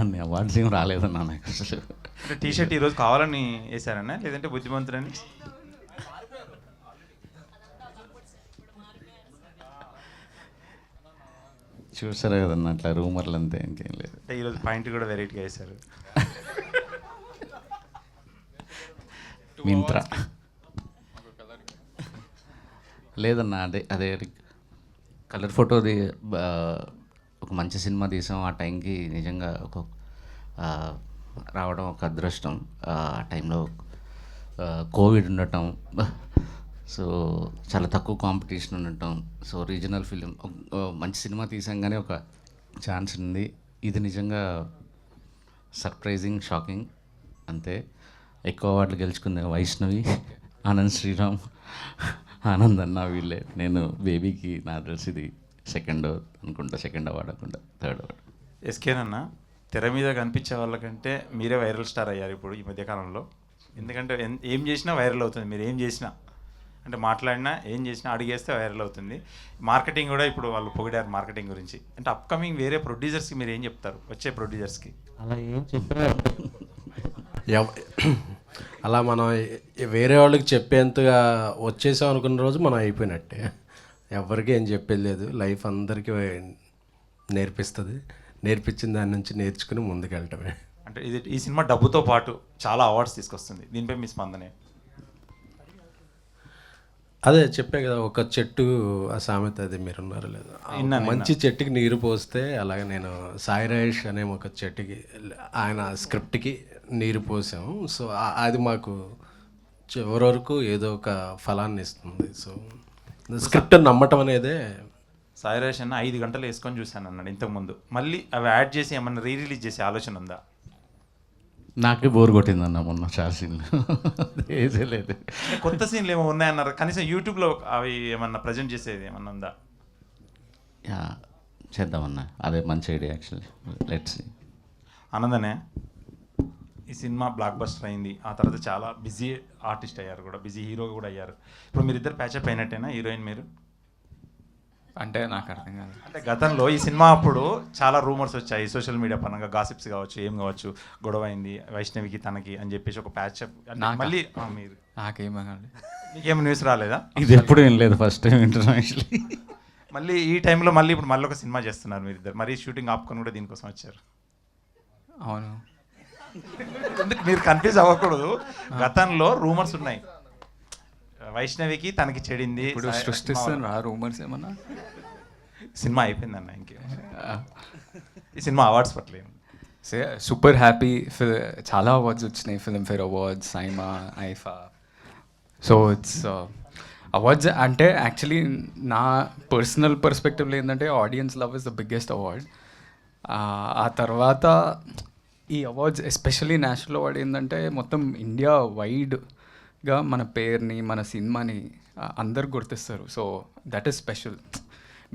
అన్న అవార్డ్స్ ఏం రాలేదన్నా నాకు అసలు. అంటే టీ షర్ట్ ఈరోజు కావాలని వేశారన్నా లేదంటే బుద్ధిమంతుడని? చూసారా కదన్న అట్లా రూమర్లు అంతే, ఇంకేం లేదు. అంటే ఈరోజు పాయింట్ కూడా వెరైటీగా వేశారు. మింత్రా లేదన్న, అదే అదే కలర్ ఫోటోది ఒక మంచి సినిమా తీసాం ఆ టైంకి. నిజంగా ఒక రావడం ఒక అదృష్టం. ఆ టైంలో కోవిడ్ ఉండటం, సో చాలా తక్కువ కాంపిటీషన్ ఉండటం, సో రీజనల్ ఫిలిం మంచి సినిమా తీసాం, ఒక ఛాన్స్ ఉంది. ఇది నిజంగా సర్ప్రైజింగ్, షాకింగ్ అంతే. ఎక్కువ అవార్డులు గెలుచుకుంది వైష్ణవి, ఆనంద్ శ్రీరామ్, ఆనంద్ అన్న వీళ్ళే. నేను బేబీకి నాకు తెలిసి ఇది సెకండ్ అవార్డు అనుకుంటా, థర్డ్ అవార్డు. ఎస్కేనన్నా, తెర మీద కనిపించే వాళ్ళకంటే మీరే వైరల్ స్టార్ అయ్యారు ఇప్పుడు ఈ మధ్యకాలంలో. ఎందుకంటే ఏం చేసినా వైరల్ అవుతుంది. మీరు ఏం చేసినా, అంటే మాట్లాడినా ఏం చేసినా అడిగేస్తే వైరల్ అవుతుంది. మార్కెటింగ్ కూడా ఇప్పుడు వాళ్ళు పొగిడారు మార్కెటింగ్ గురించి. అంటే అప్కమింగ్ వేరే ప్రొడ్యూసర్స్కి మీరు ఏం చెప్తారు? వచ్చే ప్రొడ్యూసర్స్కి అలా ఏం చెప్పారు? అలా మనం వేరే వాళ్ళకి చెప్పేంతగా వచ్చేసాం అనుకున్న రోజు మనం అయిపోయినట్టే. ఎవరికి ఏం చెప్పేది లేదు. లైఫ్ అందరికీ నేర్పిస్తుంది. నేర్పించిన దాని నుంచి నేర్చుకుని ముందుకెళ్ళటమే. అంటే ఈ సినిమా డబ్బుతో పాటు చాలా అవార్డ్స్ తీసుకొస్తుంది. దీనిపై మీ స్పందనే? అదే చెప్పే కదా, ఒక చెట్టు ఆ సామెత, అది మీరున్నారు లేదా, మంచి చెట్టుకి నీరు పోస్తే అలాగే నేను సాయి రాజేష్ అనే ఒక చెట్టుకి ఆయన స్క్రిప్ట్కి నీరు పోసాం. సో అది మాకు చివరి వరకు ఏదో ఒక ఫలాన్ని ఇస్తుంది. సో స్క్రిప్ట్ నమ్మటం అనేదే. సాయి రాజేష్ అన్న 5 గంటలు వేసుకొని చూశాను అన్నాడు ఇంతకుముందు. మళ్ళీ అవి యాడ్ చేసి ఏమన్నా రిలీజ్ చేసే ఆలోచన ఉందా? నాకే బోర్ కొట్టిందన్న మొన్న చాలా సీన్లు ఏదే లేదు. కొత్త సీన్లు ఏమో ఉన్నాయన్నారు. కనీసం యూట్యూబ్లో అవి ఏమన్నా ప్రజెంట్ చేసేది ఏమన్నా ఉందా? చేద్దామన్నా, అదే మంచి ఐడియా యాక్చువల్లీ. Let's see. ఆనందనే, ఈ సినిమా బ్లాక్ బస్టర్ అయింది. ఆ తర్వాత చాలా బిజీ ఆర్టిస్ట్ అయ్యారు, కూడా బిజీ హీరో కూడా అయ్యారు. ఇప్పుడు మీరిద్దరు ప్యాచప్ అయినట్టేనా, హీరోయిన్ మీరు? అంటే నాకు అర్థం కాదు. అంటే గతంలో ఈ సినిమా అప్పుడు చాలా రూమర్స్ వచ్చాయి సోషల్ మీడియా పరంగా, గాసిప్స్ కావచ్చు, ఏం కావచ్చు, గొడవ అయింది వైష్ణవికి తనకి అని చెప్పేసి ఒక ప్యాచప్. మళ్ళీ మీరు నాకేమీ మీకేం న్యూస్ రాలేదా? ఇది ఎప్పుడు ఏం లేదు, ఫస్ట్ టైం ఇంటర్నేషనల్లీ. మళ్ళీ ఈ టైంలో ఇప్పుడు మళ్ళీ ఒక సినిమా చేస్తున్నారు మీరిద్దరు. మరీ షూటింగ్ ఆపుకొని కూడా దీనికోసం వచ్చారు. అవును, ఎందుకు మీరు కన్ఫ్యూజ్ అవ్వకూడదు. గతంలో రూమర్స్ ఉన్నాయి, వైష్ణవికి తనకి చెడింది. ఇప్పుడు సృష్టిస్తున్నారు ఆ రూమర్స్ ఏమన్నా. సినిమా అయిపోయిందన్న, ఇంకేం. ఈ సినిమా అవార్డ్స్ పట్ల సూపర్ హ్యాపీ. చాలా అవార్డ్స్ వచ్చినాయి, Filmfare awards, SIIMA, IIFA. So it's awards అంటే యాక్చువల్లీ నా పర్సనల్ పర్స్పెక్టివ్లో ఏంటంటే audience love is the biggest award. ఆ తర్వాత ఈ అవార్డ్స్ ఎస్పెషల్లీ నేషనల్ అవార్డ్ ఏంటంటే మొత్తం ఇండియా వైడ్గా మన పేరుని, మన సినిమాని అందరు గుర్తిస్తారు. So that is special.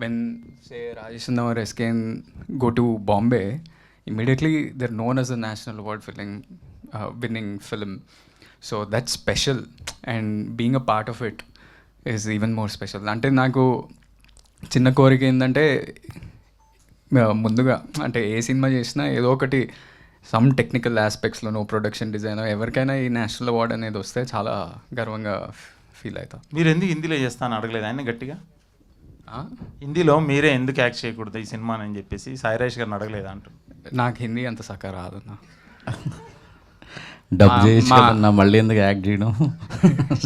When say Rajesh or SKN go to Bombay, immediately they're known as a national award winning film. So that's special, and being a part of it is even more special. అంటే నాకు చిన్న కోరిక ఏంటంటే ముందుగా అంటే ఏ cinema చేసినా ఏదో ఒకటి సమ్ టెక్నికల్ ఆస్పెక్ట్స్లోనో, ప్రొడక్షన్ డిజైన్, ఎవరికైనా ఈ నేషనల్ అవార్డ్ అనేది వస్తే చాలా గర్వంగా ఫీల్ అవుతాం. మీరు ఎందుకు హిందీలో చేస్తాను అడగలేదు ఆయన గట్టిగా? హిందీలో మీరే ఎందుకు యాక్ట్ చేయకూడదు ఈ సినిమా అని చెప్పేసి సాయి రాజేష్ గారిని అడగలేదా అంటూ? నాకు హిందీ అంత సక్క రాదన్నా. డబ్ చేసి కదన్నా, మళ్ళీ ఎందుకు యాక్ట్ చేయడం?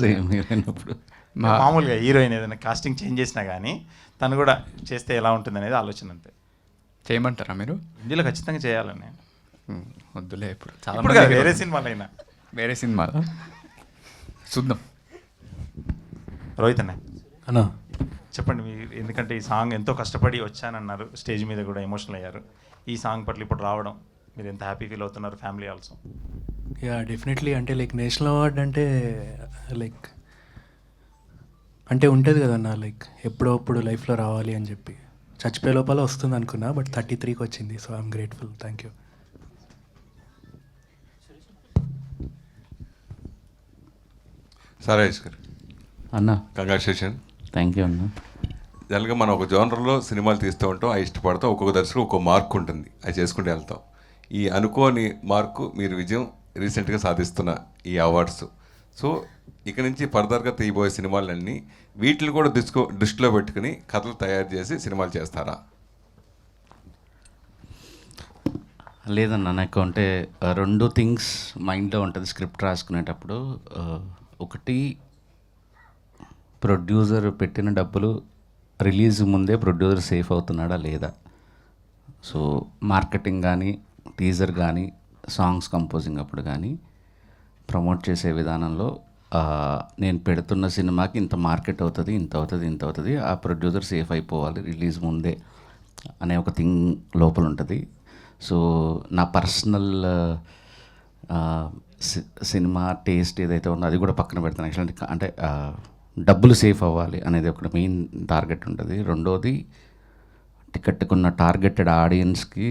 సేమ్ హీరోయినప్పుడు మామూలుగా హీరోయిన్ ఏదైనా కాస్టింగ్ చేంజ్ చేసినా కానీ తను కూడా చేస్తే ఎలా ఉంటుంది అనేది ఆలోచన అంతే. చేయమంటారా మీరు? హిందీలో ఖచ్చితంగా చేయాలని. వద్దులే, ఇప్పుడు చాలా ఇప్పుడు వేరే సినిమాలైనా. వేరే సినిమా చూద్దాం. రోహిత్ అన్న అన్నా చెప్పండి మీరు, ఎందుకంటే ఈ సాంగ్ ఎంతో కష్టపడి వచ్చానన్నారు, స్టేజ్ మీద కూడా ఎమోషనల్ అయ్యారు. ఈ సాంగ్ పట్ల ఇప్పుడు రావడం మీరు ఎంత హ్యాపీ ఫీల్ అవుతున్నారు, ఫ్యామిలీ ఆల్సో? Yeah definitely. అంటే లైక్ నేషనల్ అవార్డ్ అంటే లైక్ అంటే ఉంటుంది కదన్నా, లైక్ ఎప్పుడప్పుడు లైఫ్లో రావాలి అని చెప్పి చచ్చిపోయే లోపల వస్తుంది అనుకున్నా, బట్ 33కి వచ్చింది. So I'm grateful. Thank you. సారేష్ గారు అన్న, కంగ్రాచులేషన్. థ్యాంక్ యూ అన్న. జనరల్గా మనం ఒక జోనర్లో సినిమాలు తీస్తూ ఉంటాం, అవి ఇష్టపడతాం. ఒక్కొక్క దర్శకుడు ఒక్కొక్క మార్క్ ఉంటుంది, అది చేసుకుంటూ వెళ్తాం. ఈ అనుకోని మార్కు మీరు విజయం రీసెంట్గా సాధిస్తున్న ఈ అవార్డ్స్. సో ఇక నుంచి ఫర్దర్గా తీయబోయే సినిమాలన్నీ వీటిని కూడా దృష్టిలో పెట్టుకుని కథలు తయారు చేసి సినిమాలు చేస్తారా? లేదన్నా, నాకు అంటే రెండు థింగ్స్ మైండ్లో ఉంటుంది స్క్రిప్ట్ రాసుకునేటప్పుడు. ఒకటి, ప్రొడ్యూసర్ పెట్టిన డబ్బులు రిలీజ్ ముందే ప్రొడ్యూసర్ సేఫ్ అవుతున్నాడా లేదా. సో మార్కెటింగ్ కానీ, టీజర్ కానీ, సాంగ్స్ కంపోజింగ్ అప్పుడు కానీ, ప్రమోట్ చేసే విధానంలో నేను పెడుతున్న సినిమాకి ఇంత మార్కెట్ అవుతుంది, ఇంత అవుతుంది, ఇంత అవుతుంది, ఆ ప్రొడ్యూసర్ సేఫ్ అయిపోవాలి రిలీజ్ ముందే అనే ఒక థింగ్ లోపల ఉంటుంది. సో నా పర్సనల్ సినిమా టేస్ట్ ఏదైతే ఉందో అది కూడా పక్కన పెడతాను. యాక్చువల్లీ అంటే డబ్బులు సేఫ్ అవ్వాలి అనేది ఒక మెయిన్ టార్గెట్ ఉంటుంది. రెండోది, టికెట్కున్న టార్గెటెడ్ ఆడియన్స్కి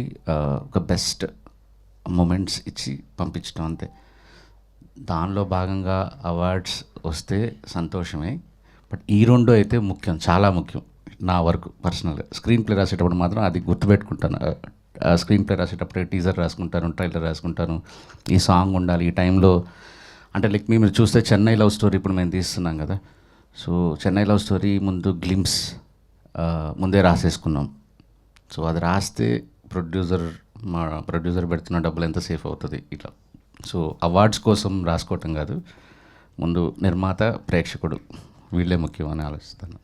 ఒక బెస్ట్ మూమెంట్స్ ఇచ్చి పంపించడం అంతే. దానిలో భాగంగా అవార్డ్స్ వస్తే సంతోషమే, బట్ ఈ రెండు అయితే ముఖ్యం, చాలా ముఖ్యం నా వరకు పర్సనల్గా. స్క్రీన్ ప్లే రాసేటప్పుడు మాత్రం అది గుర్తుపెట్టుకుంటాను. స్క్రీన్ ప్లే రాసేటప్పుడు టీజర్ రాసుకుంటాను, ట్రైలర్ రాసుకుంటాను, ఈ సాంగ్ ఉండాలి ఈ టైంలో. అంటే లైక్ మీరు చూస్తే చెన్నై లవ్ స్టోరీ ఇప్పుడు మేము తీస్తున్నాం కదా. సో చెన్నై లవ్ స్టోరీ ముందు గ్లిమ్స్ ముందే రాసేసుకున్నాం. సో అది రాస్తే మా ప్రొడ్యూసర్ పెడుతున్న డబ్బులు ఎంత సేఫ్ అవుతుంది ఇట్లా. సో అవార్డ్స్ కోసం రాసుకోవటం కాదు, ముందు నిర్మాత, ప్రేక్షకుడు వీళ్ళే ముఖ్యం అని ఆలోచిస్తాను.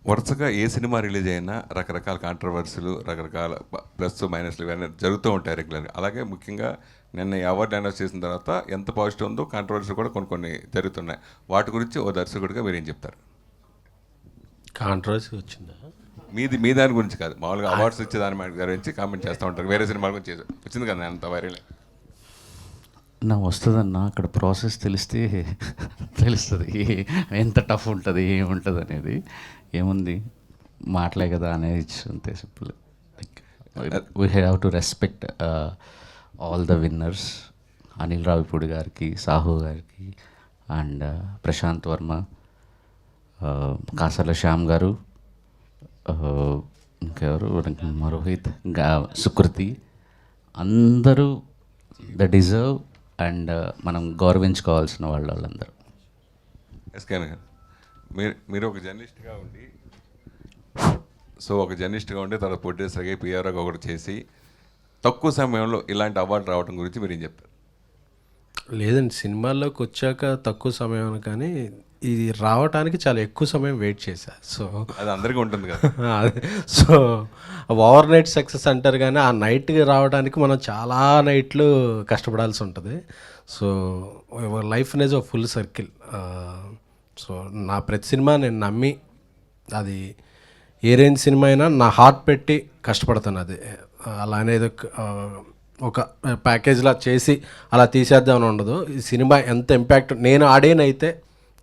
వరుసగా ఏ సినిమా రిలీజ్ అయినా రకరకాల కాంట్రవర్సీలు, రకరకాల ప్లస్ మైనస్లు ఇవన్నీ జరుగుతూ ఉంటాయి రెగ్యులర్గా. అలాగే ముఖ్యంగా నిన్న ఈ అవార్డు అనౌన్స్ చేసిన తర్వాత ఎంత పాజిటివ్ ఉందో కాంట్రవర్సీ కూడా కొన్ని జరుగుతున్నాయి. వాటి గురించి ఓ దర్శకుడిగా మీరు ఏం చెప్తారు? కాంట్రవర్సీ వచ్చిందా? మీ దాని గురించి కాదు, మామూలుగా అవార్డ్స్ ఇచ్చే దాని గురించి కామెంట్ చేస్తూ ఉంటారు. వేరే సినిమాల గురించి వచ్చింది కదా అంత వైరల్. నా వస్తుందన్న అక్కడ ప్రాసెస్ తెలిస్తే తెలుస్తుంది ఎంత టఫ్ ఉంటుంది, ఏముంటుంది అనేది. ఏముంది, మాటలే కదా అనేది అంతే simple. Like we have to respect all the winners. Anil Ravipudi గారికి, సాహు గారికి, అండ్ ప్రశాంత్ వర్మ, కాసర్ల శ్యామ్ గారు, ఇంకెవరు, రోహిత్, సుకృతి, అందరూ ద డిజర్వ్ అండ్ మనం గౌరవించుకోవాల్సిన వాళ్ళందరూ. ఎస్కేన్ గారు, మీరు ఒక జర్నలిస్ట్గా ఉండి, ఒక జర్నలిస్ట్గా ఉండి తర్వాత ప్రొడ్యూసర్గా, పిఆర్ఓగా ఒకటి చేసి తక్కువ సమయంలో ఇలాంటి అవార్డు రావడం గురించి మీరు ఏం చెప్తారు? లేదండి, సినిమాల్లోకి వచ్చాక తక్కువ సమయం కానీ ఇది రావడానికి చాలా ఎక్కువ సమయం వెయిట్ చేశా. సో అది అందరికీ ఉంటుంది కదా. సో ఓవర్ నైట్ సక్సెస్ అంటారు కానీ ఆ నైట్కి రావడానికి మనం చాలా నైట్లు కష్టపడాల్సి ఉంటుంది. సో లైఫ్ అనేది ఒక ఫుల్ సర్కిల్. సో నా ప్రతి సినిమా నేను నమ్మి, అది ఏ రేంజ్ సినిమా అయినా నా హార్ట్ పెట్టి కష్టపడతాను. అది అలా అనేది ఒక ప్యాకేజ్లా చేసి అలా తీసేద్దామని ఉండదు. ఈ సినిమా ఎంత ఇంపాక్ట్, నేను ఆడేనైతే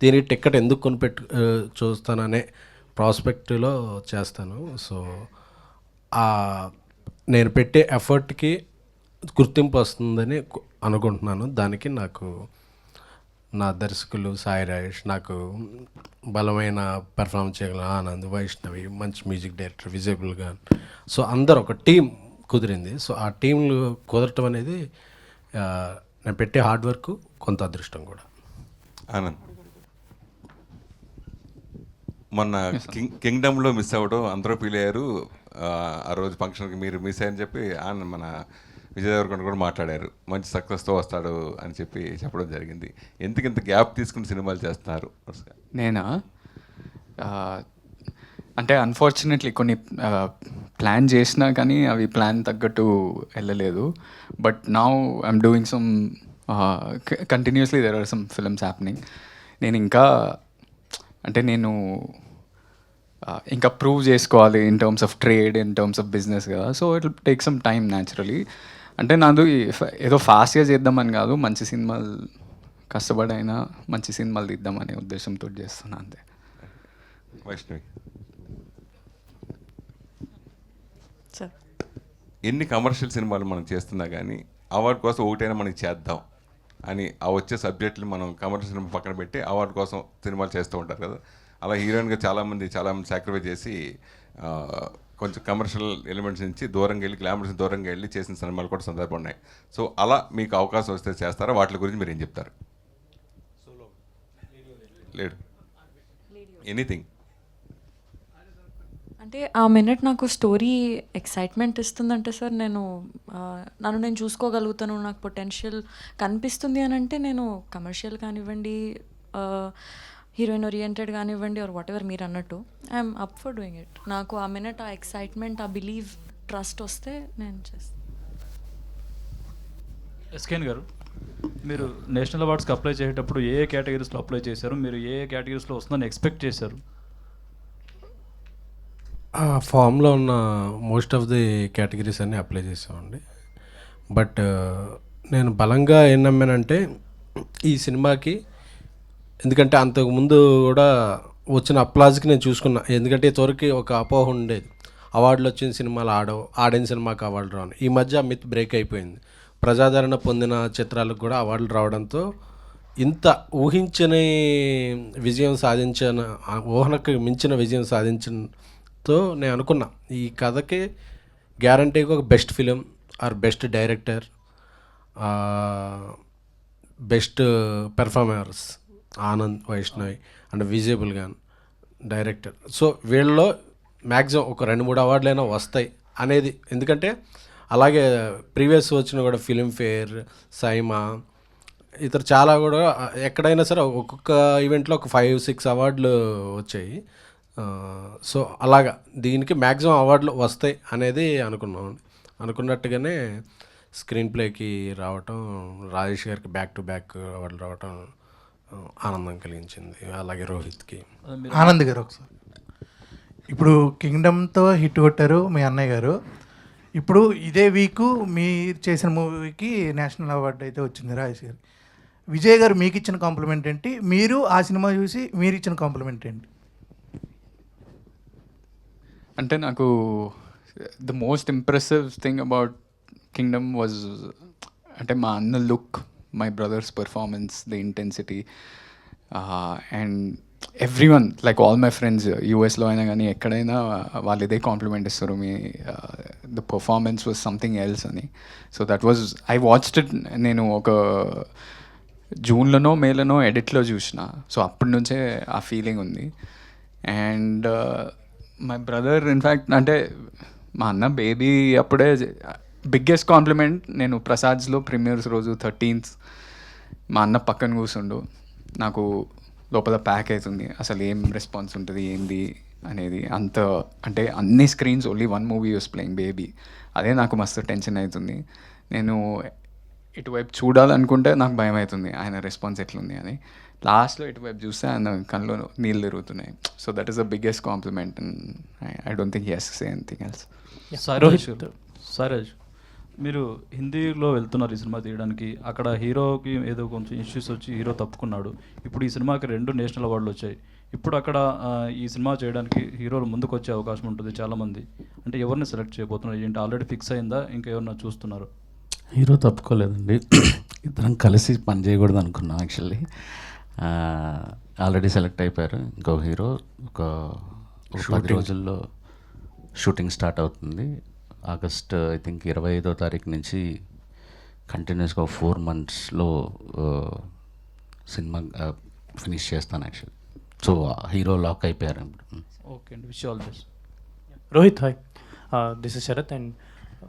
దీనికి టికెట్ ఎందుకు కొనిపెట్టు చూస్తాననే ప్రాస్పెక్ట్లో చేస్తాను. సో నేను పెట్టే ఎఫర్ట్కి గుర్తింపు వస్తుందని అనుకుంటున్నాను. దానికి నాకు నా దర్శకులు సాయి రాజేష్, నాకు బలమైన పెర్ఫామ్ చేయగల ఆనంద్, వైష్ణవి, మంచి మ్యూజిక్ డైరెక్టర్ విజయబుల్ గాన్, సో అందరు ఒక టీం కుదిరింది. సో ఆ టీంలు కుదరటం అనేది నేను పెట్టే హార్డ్ వర్క్, కొంత అదృష్టం కూడా. ఆనంద్, మొన్న కింగ్డమ్లో మిస్ అవ్వడం అందరూ ఫీల్ అయ్యారు. ఆ రోజు ఫంక్షన్కి మీరు మిస్ అయ్యని చెప్పి మన విజయ్ దేవరకొండ కూడా మాట్లాడారు, మంచి సక్సెస్తో వస్తాడు అని చెప్పడం జరిగింది. ఎందుకు ఇంత గ్యాప్ తీసుకుని సినిమాలు చేస్తున్నారు? నేనా, అంటే అన్ఫార్చునేట్లీ కొన్ని ప్లాన్ చేసినా కానీ అవి ప్లాన్ తగ్గట్టు వెళ్ళలేదు. But now I'm doing some continuously there are some films happening. నేను ఇంకా ప్రూవ్ చేసుకోవాలి in terms of trade, in terms of business కదా. So it will take some time naturally. అంటే నాది ఏదో ఫాస్ట్గా చేద్దామని కాదు, మంచి సినిమాలు కష్టపడైనా మంచి సినిమాలు తీద్దామనే ఉద్దేశంతో చేస్తున్నా అంతే. వైష్ణవి, ఎన్ని కమర్షియల్ సినిమాలు మనం చేస్తున్నా కానీ అవార్డు కోసం ఒకటైనా మనకి చేద్దాం అని ఆ వచ్చే సబ్జెక్టులు మనం కమర్షియల్ సినిమా పక్కన పెట్టి అవార్డు కోసం సినిమాలు చేస్తూ ఉంటారు కదా. అలా హీరోయిన్గా చాలామంది సాక్రిఫైస్ చేసి కొంచెం కమర్షియల్ ఎలిమెంట్స్ నుంచి దూరంగా వెళ్ళి గ్లామర్స్ దూరంగా వెళ్ళి చేసిన సినిమాలు కూడా సందర్భం ఉన్నాయి. సో అలా మీకు అవకాశం వస్తే చేస్తారా? వాటి గురించి మీరు ఏం చెప్తారు? లేడు ఎనీథింగ్ అంటే ఆ మినిట్ నాకు స్టోరీ ఎక్సైట్మెంట్ ఇస్తుందంటే సార్ నన్ను నేను చూసుకోగలుగుతాను, నాకు పొటెన్షియల్ కనిపిస్తుంది అని అంటే నేను కమర్షియల్ కానివ్వండి, హీరోయిన్ ఓరియంటెడ్ కానివ్వండి, ఆర్ వాట్ ఎవర్ మీరు అన్నట్టు I'm up for doing it. నాకు ఆ మినిట్ ఆ ఎక్సైట్మెంట్, ఆ బిలీవ్, ట్రస్ట్ వస్తే నేను చేస్తాను. ఎస్కేన్ గారు, మీరు నేషనల్ అవార్డ్స్కి అప్లై చేసేటప్పుడు ఏ కేటగిరీస్లో అప్లై చేశారు? మీరు ఏ కేటగిరీస్లో వస్తుందని ఎక్స్పెక్ట్ చేశారు? ఆ ఫామ్లో ఉన్న మోస్ట్ ఆఫ్ ది కేటగిరీస్ అన్నీ అప్లై చేసామండి. బట్ నేను బలంగా ఏం నమ్మానంటే ఈ సినిమాకి, ఎందుకంటే అంతకుముందు కూడా వచ్చిన అప్లాజ్కి నేను చూసుకున్నా. ఎందుకంటే ఇంతవరకు ఒక అపోహ ఉండేది, అవార్డులు వచ్చిన సినిమాలు ఆడిన సినిమాకి అవార్డు రాను. ఈ మధ్య మిత్ బ్రేక్ అయిపోయింది. ప్రజాదరణ పొందిన చిత్రాలకు కూడా అవార్డులు రావడంతో ఇంత ఊహించని విజయం సాధించిన, ఊహనకు మించిన విజయం సాధించడంతో నేను అనుకున్నా ఈ కథకి గ్యారంటీగా ఒక best film or best director, best performers Anand Vaishnavi and విజయబుల్ గాన్ డైరెక్టర్. సో వీళ్ళలో మ్యాక్సిమం ఒక 2-3 అవార్డులైనా వస్తాయి అనేది. ఎందుకంటే అలాగే ప్రీవియస్ వచ్చిన కూడా ఫిలింఫేర్, సైమా, ఇతర చాలా కూడా ఎక్కడైనా సరే ఒక్కొక్క ఈవెంట్లో ఒక 5-6 అవార్డులు వచ్చాయి. సో అలాగా దీనికి మ్యాక్సిమం అవార్డులు వస్తాయి అనేది అనుకున్నాం. అనుకున్నట్టుగానే స్క్రీన్ ప్లేకి రావటం, రాజేష్ గారికి బ్యాక్ టు బ్యాక్ అవార్డులు రావటం ఆనందం కలిగించింది. అలాగే రోహిత్కి. ఆనంద్ గారు, ఒకసారి ఇప్పుడు కింగ్డమ్తో హిట్ కొట్టారు మీ అన్నయ్య గారు. ఇప్పుడు ఇదే వీకు మీరు చేసిన మూవీకి నేషనల్ అవార్డు అయితే వచ్చింది రాజేష్ గారు. విజయ్ గారు మీకు ఇచ్చిన కాంప్లిమెంట్ ఏంటి? మీరు ఆ సినిమా చూసి మీరు ఇచ్చిన కాంప్లిమెంట్ ఏంటి? అంటే నాకు the most impressive thing about Kingdom was అంటే మా అన్న look, my brother's performance, the intensity, and everyone like all my friends యూఎస్లో అయినా కానీ ఎక్కడైనా వాళ్ళు ఇదే కాంప్లిమెంట్ ఇస్తారు, మీ the performance was something else అని. So that was I watched it. నేను ఒక జూన్లోనో మేలోనో ఎడిట్లో చూసిన. సో అప్పటి నుంచే ఆ ఫీలింగ్ ఉంది. అండ్ మై బ్రదర్ ఇన్ఫ్యాక్ట్ అంటే మా అన్న బేబీ అప్పుడే బిగ్గెస్ట్ కాంప్లిమెంట్. నేను ప్రసాద్స్లో ప్రీమియర్స్ రోజు 13th మా అన్న పక్కన కూర్చుండు. నాకు లోపల ప్యాక్ అవుతుంది, అసలు ఏం రెస్పాన్స్ ఉంటుంది ఏంది అనేది. అంత అంటే అన్ని screens only 1 movie use playing baby. అదే నాకు మస్తు టెన్షన్ అవుతుంది. నేను ఇటువైపు చూడాలనుకుంటే నాకు భయం అవుతుంది ఆయన రెస్పాన్స్ ఎట్లుంది అని. లాస్ట్లో ఇటువైపు చూస్తే ఆయన కళ్ళు నీళ్ళు తిరుగుతున్నాయి. So that is the biggest compliment. And I don't think he has to say anything else. Sairaj, మీరు హిందీలో వెళ్తున్నారు ఈ సినిమా తీయడానికి. అక్కడ హీరోకి ఏదో కొంచెం ఇష్యూస్ వచ్చి హీరో తప్పుకున్నాడు. ఇప్పుడు ఈ సినిమాకి 2 నేషనల్ అవార్డులు వచ్చాయి. ఇప్పుడు అక్కడ ఈ సినిమా చేయడానికి హీరోలు ముందుకు వచ్చే అవకాశం ఉంటుంది చాలామంది. అంటే ఎవరిని సెలెక్ట్ చేయబోతున్నారు ఏంటి? ఆల్రెడీ ఫిక్స్ అయిందా, ఇంకా ఎవరన్నా చూస్తున్నారు? హీరో తప్పుకోలేదండి, ఇద్దరం కలిసి పని చేయకూడదు అనుకున్నాం యాక్చువల్లీ. ఆల్రెడీ సెలెక్ట్ అయిపోయారు. ఇంకో హీరో ఒక 10 రోజుల్లో షూటింగ్ స్టార్ట్ అవుతుంది. ఆగస్ట్ ఐ థింక్ 25వ తారీఖు నుంచి కంటిన్యూస్గా 4 monthsలో సినిమా ఫినిష్ చేస్తాను యాక్చువల్లీ. సో హీరో లాక్ అయిపోయారు. ఓకే అండి, wish all best. Rohit, hi, this is Sharath. And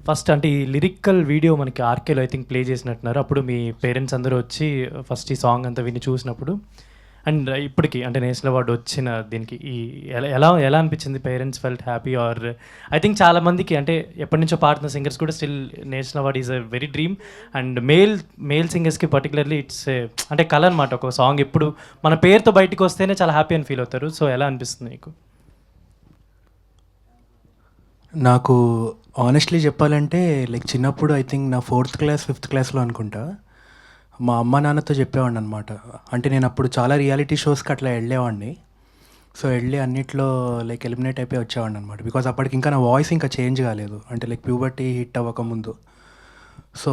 first అంటే ఈ లిరికల్ వీడియో మనకి ఆర్కేలో ఐ థింక్ ప్లే చేసినట్టున్నారు. అప్పుడు మీ పేరెంట్స్ అందరూ వచ్చి ఫస్ట్ ఈ సాంగ్ అంతా విని చూసినప్పుడు అండ్ ఇప్పటికి అంటే నేషనల్ అవార్డు వచ్చిన దీనికి ఈ ఎలా అనిపించింది? Parents felt happy or I think చాలామందికి అంటే ఎప్పటి నుంచో పాడుతున్న సింగర్స్ కూడా still national award is a very dream. And male సింగర్స్కి పర్టికులర్లీ ఇట్స్ అంటే కళ అనమాట. ఒక సాంగ్ ఎప్పుడు మన పేరుతో బయటకు వస్తేనే చాలా హ్యాపీ అని ఫీల్ అవుతారు. సో ఎలా అనిపిస్తుంది మీకు? నాకు ఆనెస్ట్లీ చెప్పాలంటే లైక్ చిన్నప్పుడు ఐ థింక్ నా 4th క్లాస్ 5th క్లాస్లో అనుకుంటా మా అమ్మ నాన్నతో చెప్పేవాడిని అనమాట. అంటే నేను అప్పుడు చాలా రియాలిటీ షోస్కి అట్లా వెళ్ళేవాడిని. సో వెళ్ళి అన్నిట్లో లైక్ ఎలిమినేట్ అయిపోయి వచ్చేవాడిని అనమాట. బికాజ్ అప్పటికి ఇంకా నా వాయిస్ ఇంకా చేంజ్ కాలేదు, అంటే లైక్ ప్యూబర్టీ హిట్ అవ్వకముందు. సో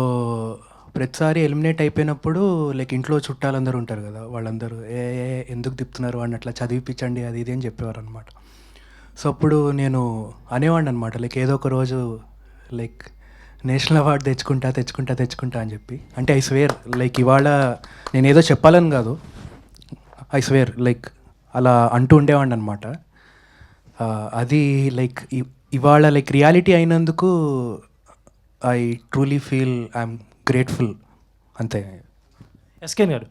ప్రతిసారి ఎలిమినేట్ అయిపోయినప్పుడు లైక్ ఇంట్లో చుట్టాలందరూ ఉంటారు కదా, వాళ్ళందరూ ఎందుకు తిప్పుతున్నారు అని అట్లా చదివిపించండి అది ఇది అని చెప్పేవారు అనమాట. సో అప్పుడు నేను అనేవాడిని అనమాట, లైక్ ఏదో ఒక రోజు లైక్ నేషనల్ అవార్డు తెచ్చుకుంటా అని చెప్పి. అంటే ఐ స్వేర్, లైక్ ఇవాళ నేను ఏదో చెప్పాలని కాదు, ఐ స్వేర్ లైక్ అలా అంటూ ఉండేవాడిని అనమాట. అది లైక్ ఇవాళ లైక్ రియాలిటీ అయినందుకు I truly feel I'm grateful, అంతే. ఎస్కేన్ గారు,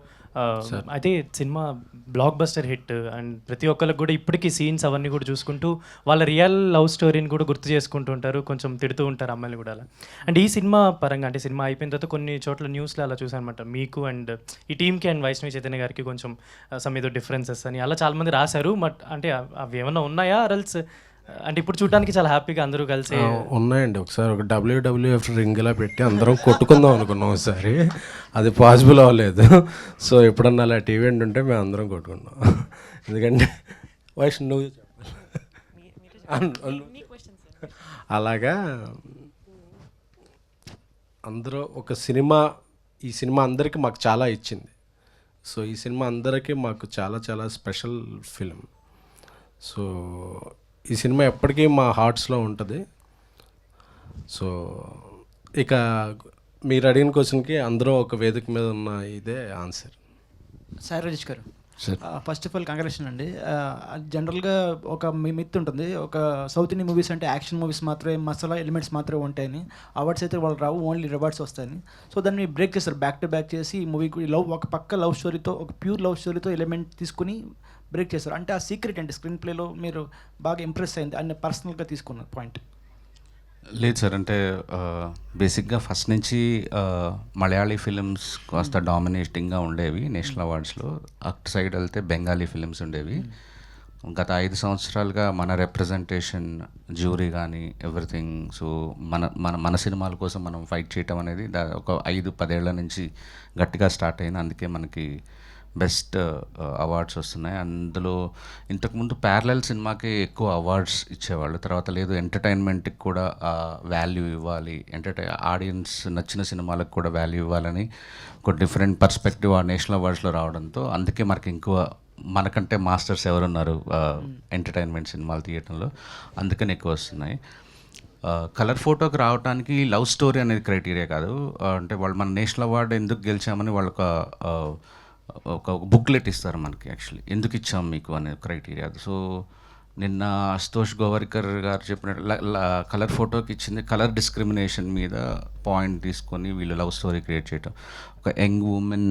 అయితే cinema block buster hit and ప్రతి ఒక్కరికి కూడా ఇప్పటికీ సీన్స్ అవన్నీ కూడా చూసుకుంటూ వాళ్ళ రియల్ లవ్ స్టోరీని కూడా గుర్తు చేసుకుంటూ ఉంటారు, కొంచెం తిడుతూ ఉంటారు అమ్మాయిలు కూడా అలా. అండ్ ఈ సినిమా పరంగా అంటే సినిమా అయిపోయిన తర్వాత కొన్ని చోట్ల న్యూస్లో అలా చూసాను అనమాట, మీకు అండ్ ఈ టీమ్కి అండ్ వైష్ణవి చైతన్య గారికి కొంచెం సమ్ ఏదో డిఫరెన్సెస్ అని అలా చాలామంది రాశారు. బట్ అంటే అవి ఏమన్నా ఉన్నాయా రల్స్? అంటే ఇప్పుడు చూడడానికి చాలా హ్యాపీగా అందరూ కలిసి ఉన్నాయండి. ఒకసారి ఒక WWF రింగ్ ఇలా పెట్టి అందరం కొట్టుకుందాం అనుకున్నాం ఒకసారి, అది పాసిబుల్ అవ్వలేదు. సో ఎప్పుడన్నా అలా ఈవెంట్ ఉంటే మేము అందరం కొట్టుకున్నాం. ఎందుకంటే వైష్ణవ్ అలాగా అందరూ ఒక సినిమా, ఈ సినిమా అందరికీ మాకు చాలా ఇచ్చింది. సో ఈ సినిమా అందరికీ మాకు చాలా చాలా స్పెషల్ ఫిలిం. సో ఈ సినిమా ఎప్పటికీ మా హార్ట్స్లో ఉంటుంది. సో ఇక మీరు అడిగిన క్వశ్చన్కి అందరూ ఒక వేదిక మీద ఉన్న ఇదే ఆన్సర్. సాయి రాజేష్ గారు, ఫస్ట్ ఆఫ్ ఆల్ కంగ్రాచులేషన్ అండి. జనరల్గా ఒక మిత్ ఉంటుంది, ఒక సౌత్ ఇండియన్ మూవీస్ అంటే యాక్షన్ మూవీస్ మాత్రమే, మసాలా ఎలిమెంట్స్ మాత్రమే ఉంటాయని, అవార్డ్స్ అయితే వాళ్ళు రావు, ఓన్లీ రివార్డ్స్ వస్తాయని. సో దాన్ని బ్రేక్ చేస్తారు, బ్యాక్ టు బ్యాక్ చేసి ఈ మూవీ ఒక పక్క లవ్ స్టోరీతో, ఒక ప్యూర్ లవ్ స్టోరీతో ఎలిమెంట్ తీసుకుని బ్రేక్ చేస్తారు. అంటే ఆ సీక్రెట్ అంటే స్క్రీన్ ప్లేలో మీరు బాగా ఇంప్రెస్ అయింది అని పర్సనల్గా తీసుకున్న పాయింట్? లేదు సార్, అంటే బేసిక్గా ఫస్ట్ నుంచి మలయాళీ ఫిలిమ్స్ కాస్త డామినేటింగ్గా ఉండేవి నేషనల్ అవార్డ్స్లో. అటు సైడ్ వెళ్తే బెంగాలీ ఫిలిమ్స్ ఉండేవి. గత 5 సంవత్సరాలుగా మన రిప్రజెంటేషన్, జ్యూరీ కానీ ఎవ్రీథింగ్, సో మన సినిమాల కోసం మనం ఫైట్ చేయటం అనేది ఒక 5-10 ఏళ్ల నుంచి గట్టిగా స్టార్ట్ అయింది. అందుకే మనకి బెస్ట్ అవార్డ్స్ వస్తున్నాయి. అందులో ఇంతకుముందు ప్యారలల్ సినిమాకి ఎక్కువ అవార్డ్స్ ఇచ్చేవాళ్ళు, తర్వాత లేదు ఎంటర్టైన్మెంట్కి కూడా వాల్యూ ఇవ్వాలి, ఆడియన్స్ నచ్చిన సినిమాలకు కూడా వాల్యూ ఇవ్వాలని ఒక డిఫరెంట్ పర్స్పెక్టివ్ ఆ నేషనల్ అవార్డ్స్లో రావడంతో అందుకే మనకి ఇంకో మనకంటే మాస్టర్స్ ఎవరున్నారు ఎంటర్టైన్మెంట్ సినిమాలు తీయటంలో, అందుకని ఎక్కువ వస్తున్నాయి. కలర్ ఫోటోకి రావడానికి లవ్ స్టోరీ అనేది క్రైటీరియా కాదు. అంటే వాళ్ళు మన నేషనల్ అవార్డు ఎందుకు గెలిచామని వాళ్ళు ఒక బుక్లెట్ ఇస్తారు మనకి, యాక్చువల్లీ ఎందుకు ఇచ్చాం మీకు అనే క్రైటీరియా. సో నిన్న అశుతోష్ గోవర్కర్ గారు చెప్పినట్టు కలర్ ఫోటోకి ఇచ్చింది కలర్ డిస్క్రిమినేషన్ మీద పాయింట్ తీసుకొని వీళ్ళు లవ్ స్టోరీ క్రియేట్ చేయటం. ఒక యంగ్ ఉమెన్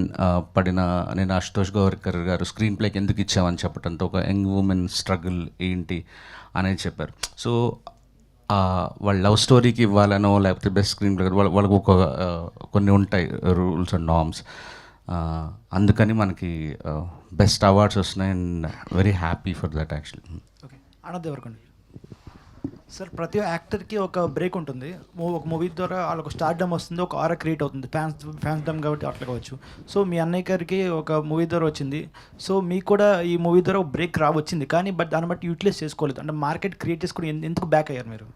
పడిన, నేను అశుతోష్ గోవర్కర్ గారు స్క్రీన్ ప్లేకి ఎందుకు ఇచ్చామని చెప్పడంతో ఒక యంగ్ ఉమెన్ స్ట్రగుల్ ఏంటి అనేది చెప్పారు. సో వాళ్ళ లవ్ స్టోరీకి ఇవ్వాలనో లేకపోతే బెస్ట్ స్క్రీన్ ప్లే వాళ్ళకు కొన్ని ఉంటాయి రూల్స్ అండ్ నార్మ్స్. అందుకని మనకి బెస్ట్ అవార్డ్స్ వస్తున్నాయి and very happy for that actually. Okay, Anand ఎవరికండి సార్, ప్రతి యాక్టర్కి ఒక బ్రేక్ ఉంటుంది. ఒక మూవీ ద్వారా వాళ్ళకు స్టార్డమ్ వస్తుంది, ఒక ఆరా క్రియేట్ అవుతుంది, ఫ్యాన్స్డమ్ కాబట్టి అట్లా కావచ్చు. సో మీ అన్నయ్య గారికి ఒక మూవీ ద్వారా వచ్చింది, సో మీకు కూడా ఈ మూవీ ద్వారా ఒక బ్రేక్ రావచ్చింది, కానీ బట్ దాన్ని బట్టి యూటిలైజ్ చేసుకోలేదు. అంటే మార్కెట్ క్రియేట్ చేసుకుని ఎందుకు బ్యాక్ అయ్యారు మీరు?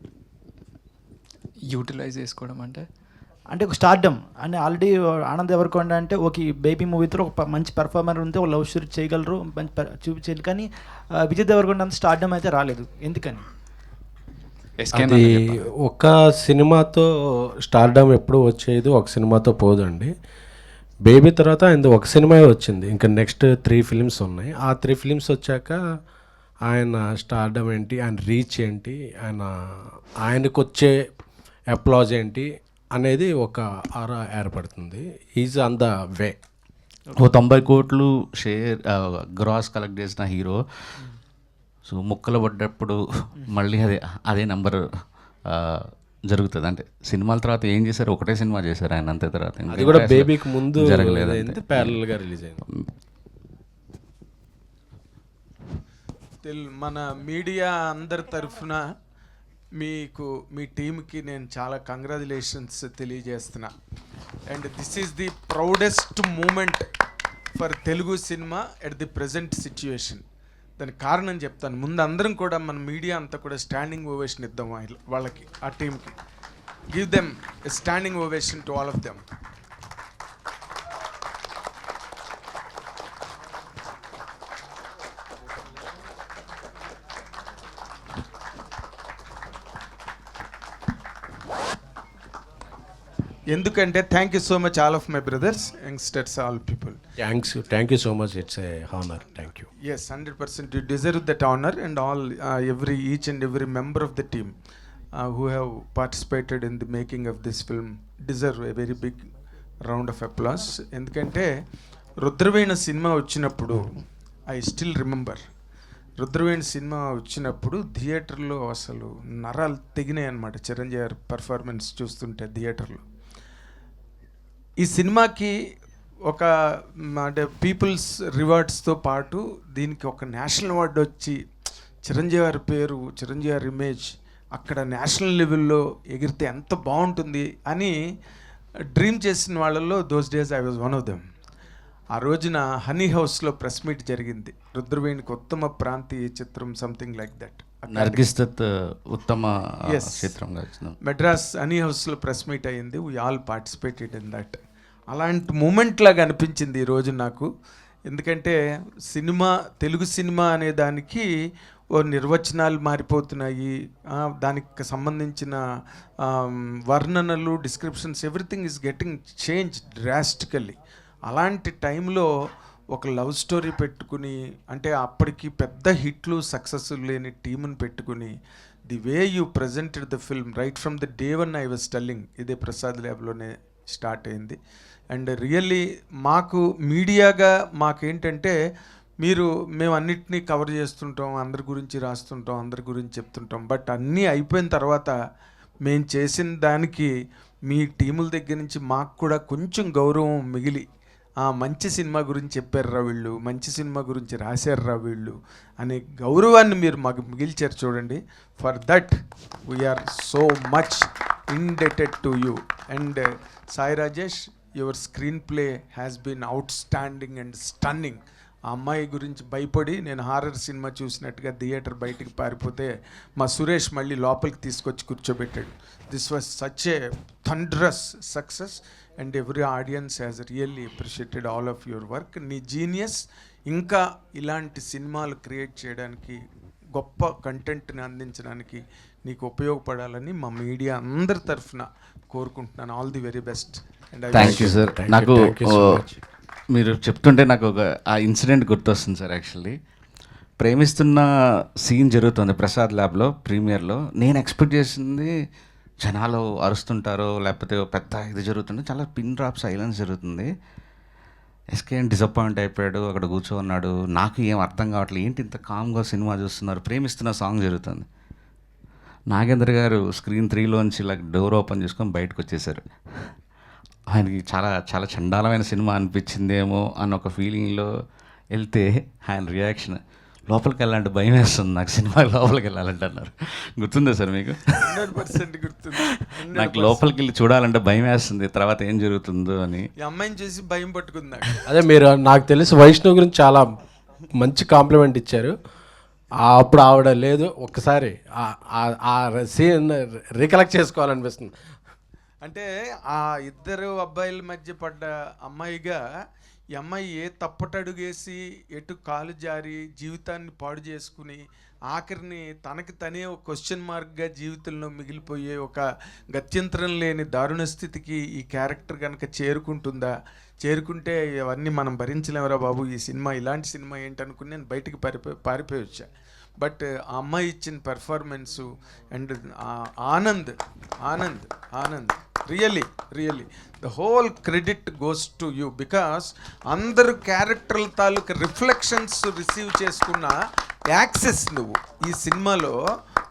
యూటిలైజ్ చేసుకోవడం అంటే ఒక స్టార్డమ్ అంటే ఆల్రెడీ ఆనంద్ ఎవరికొండ అంటే ఒక బేబీ మూవీతో ఒక మంచి పెర్ఫార్మర్ ఉంటే ఒక లవ్ స్టోరీ చేయగలరు, మంచి చూపించారు, కానీ విజయ్ దేవరకొండ అంత స్టార్డమ్ అయితే రాలేదు, ఎందుకని? అది ఒక సినిమాతో స్టార్డమ్ ఎప్పుడు వచ్చేది, ఒక సినిమాతో పోదండి. బేబీ తర్వాత ఆయన ఒక సినిమా వచ్చింది, ఇంకా నెక్స్ట్ 3 ఫిలిమ్స్ ఉన్నాయి. ఆ 3 ఫిలిమ్స్ వచ్చాక ఆయన స్టార్డమ్ ఏంటి, ఆయన రీచ్ ఏంటి, ఆయనకు వచ్చే అప్లాజ్ ఏంటి అనేది ఒక ఆరా ఏర్పడుతుంది. Is on the way. 90 కోట్లు షేర్ గ్రాస్ కలెక్ట్ చేసిన హీరో, సో ముక్కలు పడ్డప్పుడు మళ్ళీ అదే నెంబర్ జరుగుతుంది. అంటే సినిమాల తర్వాత ఏం చేశారు, ఒకటే సినిమా చేశారు ఆయన, అంతే. తర్వాత అది కూడా బేబీకి ముందు జరగలేదు, ప్యారల్గా రిలీజ్ అయింది. మన మీడియా అందరి తరఫున మీకు, మీ టీంకి నేను చాలా కంగ్రాచులేషన్స్ తెలియజేస్తున్నా. And this is the proudest moment for Telugu cinema at the present situation. దానికి కారణం చెప్తాను. ముందు అందరం కూడా మన మీడియా అంతా కూడా స్టాండింగ్ ఓవేషన్ ఇద్దాం వాళ్ళకి, ఆ టీంకి. Give them a standing ovation to all of them. ఎందుకంటే thank you so much all of my brothers youngsters all people. Thank you so much, it's a honour. Thank you. Yes, 100% you deserve that honor, and all each and every member of the team who have participated in the making of this film deserve a very big round of applause. ఎందుకంటే Rudraveena cinema వచ్చినప్పుడు I still remember, Rudraveena cinema వచ్చినప్పుడు థియేటర్లో అసలు నరాలు తెగినాయి అనమాట. చిరంజీవి గారి performance చూస్తుంటే థియేటర్లో. ఈ సినిమాకి ఒక అంటే పీపుల్స్ రివార్డ్స్తో పాటు దీనికి ఒక నేషనల్ అవార్డు వచ్చి చిరంజీవి గారి పేరు, చిరంజీవి గారి ఇమేజ్ అక్కడ నేషనల్ లెవెల్లో ఎగిరితే ఎంత బాగుంటుంది అని డ్రీమ్ చేసిన వాళ్ళల్లో those days I was one of them. ఆ రోజున హనీ హౌస్లో ప్రెస్ మీట్ జరిగింది, రుద్రవేణికి ఉత్తమ ప్రాంతీయ చిత్రం something like that. Nargis Dutt ఉత్తమ చిత్రంగా మెడ్రాస్ హనీ హౌస్లో ప్రెస్ మీట్ అయ్యింది. We all participated in that. అలాంటి మూమెంట్ లాగా అనిపించింది ఈరోజు నాకు. ఎందుకంటే సినిమా, తెలుగు సినిమా అనే దానికి ఓ నిర్వచనాలు మారిపోతున్నాయి, దానికి సంబంధించిన వర్ణనలు, descriptions, everything is getting change drastically. అలాంటి టైంలో ఒక లవ్ స్టోరీ పెట్టుకుని, అంటే అప్పటికి పెద్ద హిట్లు సక్సెస్ లేని టీముని పెట్టుకుని, the way you presented the film right from the day one I was telling, ఇదే ప్రసాద్ ల్యాబ్లోనే స్టార్ట్ అయింది. అండ్ రియల్లీ మాకు మీడియాగా మాకేంటంటే మేము అన్నిటినీ కవర్ చేస్తుంటాం, అందరి గురించి రాస్తుంటాం, అందరి గురించి చెప్తుంటాం. బట్ అన్నీ అయిపోయిన తర్వాత మేము చేసిన దానికి మీ టీముల దగ్గర నుంచి మాకు కూడా కొంచెం గౌరవం మిగిలి, మంచి సినిమా గురించి చెప్పారురా వీళ్ళు, మంచి సినిమా గురించి రాశారురా వీళ్ళు అనే గౌరవాన్ని మీరు మాకు మిగిల్చారు చూడండి. For that we are so much indebted to you. And Sai Rajesh, your screenplay has been outstanding and stunning. ఆ అమ్మాయి గురించి భయపడి నేను హారర్ సినిమా చూసినట్టుగా థియేటర్ బయటికి పారిపోతే మా సురేష్ మళ్ళీ లోపలికి తీసుకొచ్చి కూర్చోబెట్టాడు. This was such a thunderous success and every audience has really appreciated all of your work. నీ జీనియస్ ఇంకా ఇలాంటి సినిమాలు క్రియేట్ చేయడానికి, గొప్ప కంటెంట్ని అందించడానికి నీకు ఉపయోగపడాలని మా మీడియా అందరి తరఫున కోరుకుంటున్నాను. All the very best. Thank you sir. నాకు మీరు చెప్తుంటే నాకు ఒక ఆ ఇన్సిడెంట్ గుర్తొస్తుంది సార్. యాక్చువల్లీ ప్రేమిస్తున్న సీన్ జరుగుతుంది ప్రసాద్ ల్యాబ్లో ప్రీమియర్లో. నేను ఎక్స్పెక్ట్ చేసింది జనాలు అరుస్తుంటారో లేకపోతే పెద్ద ఇది జరుగుతుంది, చాలా పిన్ డ్రాప్ సైలెన్స్ జరుగుతుంది. ఎస్కేఎన్ డిసప్పాయింట్ అయిపోయాడు, అక్కడ కూర్చోన్నాడు. నాకు ఏం అర్థం కావట్లేదు, ఏంటి ఇంత కామ్గా సినిమా చూస్తున్నారు, ప్రేమిస్తున్న సాంగ్ జరుగుతుంది. నాగేంద్ర గారు స్క్రీన్ 3లోంచి ఇలా డోర్ ఓపెన్ చేసుకొని బయటకు వచ్చేసారు. ఆయనకి చాలా చాలా చండాలమైన సినిమా అనిపించిందేమో అన్న ఒక ఫీలింగ్లో వెళ్తే ఆయన రియాక్షన్, లోపలికి వెళ్ళాలంటే భయం వేస్తుంది నాకు, సినిమా లోపలికి వెళ్ళాలంటే అన్నారు. గుర్తుందా సార్ మీకు? 100% గుర్తుంది. నాకు లోపలికి వెళ్ళి చూడాలంటే భయం వేస్తుంది, తర్వాత ఏం జరుగుతుందో అని. ఈ అమ్మాయిని చూసి భయం పట్టుకుంది. అదే మీరు నాకు తెలిసి వైష్ణవ్ గురించి చాలా మంచి కాంప్లిమెంట్ ఇచ్చారు. అప్పుడు ఆవిడ లేదు, ఒక్కసారి ఆ సీన్ రికలెక్ట్ చేసుకోవాలనిపిస్తుంది. అంటే ఆ ఇద్దరు అబ్బాయిల మధ్య పడ్డ అమ్మాయిగా ఈ అమ్మాయి ఏ తప్పటడుగేసి ఎటు కాలు జారి జీవితాన్ని పాడు చేసుకుని ఆఖరిని తనకి తనే ఒక క్వశ్చన్ మార్క్గా జీవితంలో మిగిలిపోయే ఒక గత్యంతరం లేని దారుణ స్థితికి ఈ క్యారెక్టర్ కనుక చేరుకుంటే అవన్నీ మనం భరించలేమరా బాబు, ఈ సినిమా ఇలాంటి సినిమా ఏంటనుకుని నేను బయటికి పారిపోయి వచ్చా. బట్ ఆ అమ్మాయి ఇచ్చిన performance and Anand really the whole credit goes to you, because అందరు క్యారెక్టర్ల తాలూకు రిఫ్లెక్షన్స్ రిసీవ్ చేసుకున్న యాక్సెస్ నువ్వు. ఈ సినిమాలో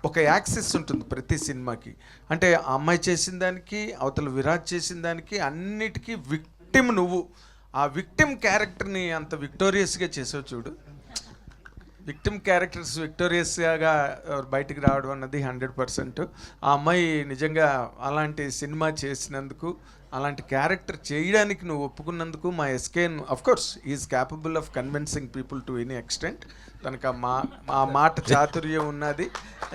ఒక యాక్సెస్ ఉంటుంది ప్రతి సినిమాకి. అంటే ఆ అమ్మాయి చేసిన దానికి, అవతల విరాట్ చేసిన దానికి అన్నిటికీ విక్టిమ్ నువ్వు. ఆ విక్టిమ్ క్యారెక్టర్ని అంత విక్టోరియస్గా చేసావు చూడు. విక్టిమ్ క్యారెక్టర్స్ విక్టోరియస్గా బయటికి రావడం అన్నది 100%. ఆ అమ్మాయి నిజంగా అలాంటి సినిమా చేసినందుకు, అలాంటి క్యారెక్టర్ చేయడానికి నువ్వు ఒప్పుకున్నందుకు మా SKN of course is capable of convincing people to any extent. తనకు ఆ మాట చాతుర్యం ఉన్నది.